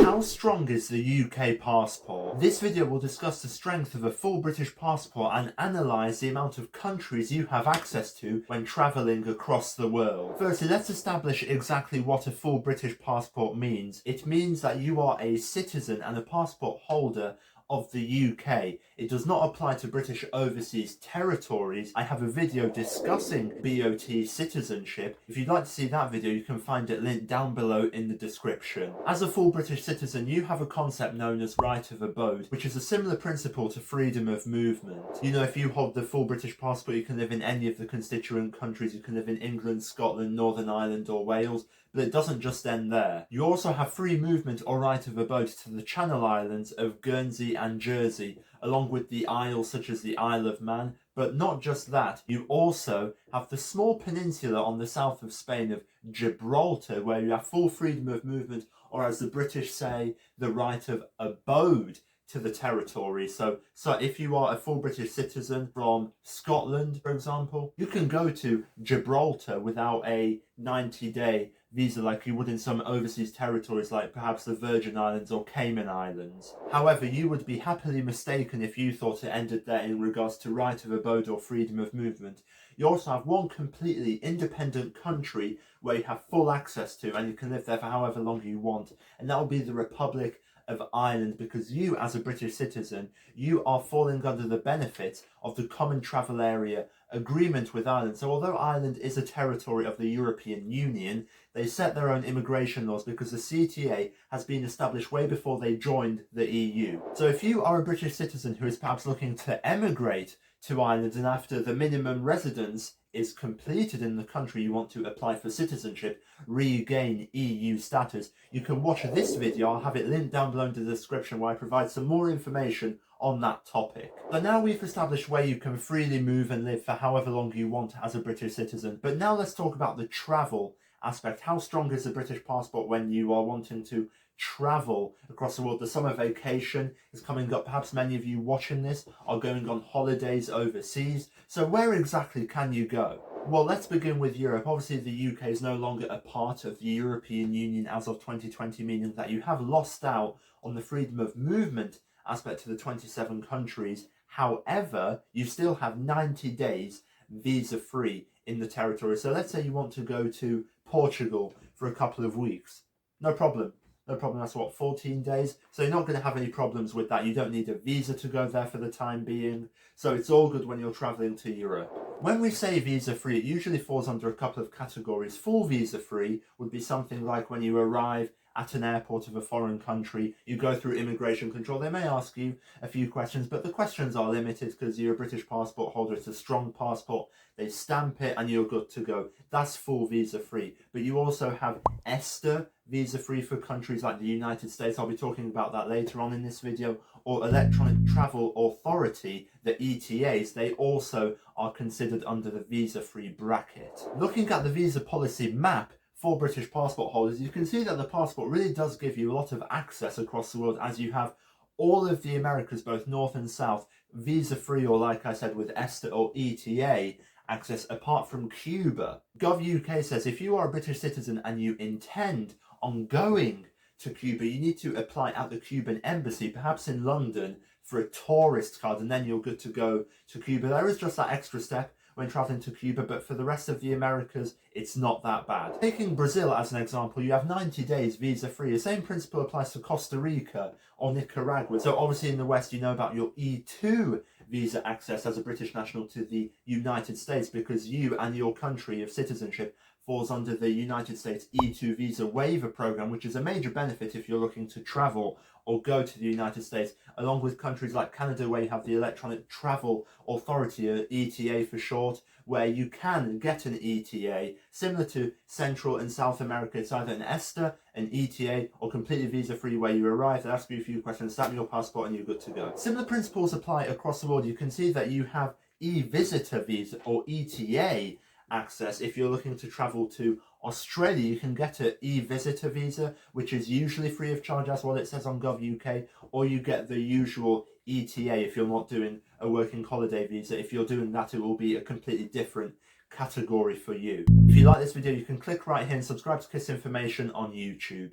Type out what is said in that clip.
How strong is the UK passport? This video will discuss the strength of a full British passport and analyse the amount of countries you have access to when travelling across the world. Firstly, let's establish exactly what a full British passport means. It means that you are a citizen and a passport holder of the UK. It does not apply to British overseas territories. I have a video discussing BOT citizenship. If you'd like to see that video, you can find it linked down below in the description. As a full British citizen, you have a concept known as right of abode, which is a similar principle to freedom of movement. You know, if you hold the full British passport, you can live in any of the constituent countries. You can live in England, Scotland, Northern Ireland or Wales. But it doesn't just end there. You also have free movement or right of abode to the Channel Islands of Guernsey and Jersey, along with the isles such as the Isle of Man. But not just that, you also have the small peninsula on the south of Spain of Gibraltar, where you have full freedom of movement, or as the British say, the right of abode to the territory. So if you are a full British citizen from Scotland, for example, you can go to Gibraltar without a 90-day visa like you would in some overseas territories like perhaps the Virgin Islands or Cayman Islands. However, you would be happily mistaken if you thought it ended there in regards to right of abode or freedom of movement. You also have one completely independent country where you have full access to, and you can live there for however long you want, and that will be the Republic of Ireland, because you as a British citizen, you are falling under the benefit of the Common Travel Area Agreement with Ireland. So although Ireland is a territory of the European Union, they set their own immigration laws because the CTA has been established way before they joined the EU. So if you are a British citizen who is perhaps looking to emigrate to Ireland, and after the minimum residence is completed in the country you want to apply for citizenship, regain EU status, you can watch this video. I'll have it linked down below in the description where I provide some more information on that topic. So now we've established where you can freely move and live for however long you want as a British citizen. But now let's talk about the travel aspect. How strong is the British passport when you are wanting to travel across the world? The summer vacation is coming up. Perhaps many of you watching this are going on holidays overseas. So where exactly can you go? Well, let's begin with Europe. Obviously, the UK is no longer a part of the European Union as of 2020, meaning that you have lost out on the freedom of movement aspect to the 27 countries. However, you still have 90 days visa-free in the territory. So let's say you want to go to Portugal for a couple of weeks. No problem. No problem, that's what, 14 days? So you're not going to have any problems with that. You don't need a visa to go there for the time being. So it's all good when you're travelling to Europe. When we say visa-free, it usually falls under a couple of categories. Full visa-free would be something like when you arrive at an airport of a foreign country, you go through immigration control. They may ask you a few questions, but the questions are limited because you're a British passport holder. It's a strong passport. They stamp it and you're good to go. That's full visa-free. But you also have ESTA, visa-free for countries like the United States. I'll be talking about that later on in this video. Or Electronic Travel Authority, the ETAs, they also are considered under the visa-free bracket. Looking at the visa policy map for British passport holders, you can see that the passport really does give you a lot of access across the world, as you have all of the Americas, both north and south, visa-free, or like I said with ESTA or ETA access, apart from Cuba. Gov.uk says if you are a British citizen and you intend on going to Cuba, you need to apply at the Cuban embassy, perhaps in London, for a tourist card, and then you're good to go to Cuba. There is just that extra step when travelling to Cuba, but for the rest of the Americas, it's not that bad. Taking Brazil as an example, you have 90 days visa-free. The same principle applies to Costa Rica or Nicaragua. So obviously in the West, you know about your E2 visa access as a British national to the United States, because you and your country of citizenship falls under the United States E2 visa waiver program, which is a major benefit if you're looking to travel or go to the United States, along with countries like Canada, where you have the Electronic Travel Authority, or ETA for short, where you can get an ETA. Similar to Central and South America, it's either an ESTA, an ETA, or completely visa-free, where you arrive, they ask you a few questions, stamp your passport, and you're good to go. Similar principles apply across the world. You can see that you have e-visitor visa, or ETA, access. If you're looking to travel to Australia, you can get an e-visitor visa, which is usually free of charge, as what it says on Gov.uk, or you get the usual ETA if you're not doing a working holiday visa. If you're doing that, it will be a completely different category for you. If you like this video, you can click right here and subscribe to Kiss Information on YouTube.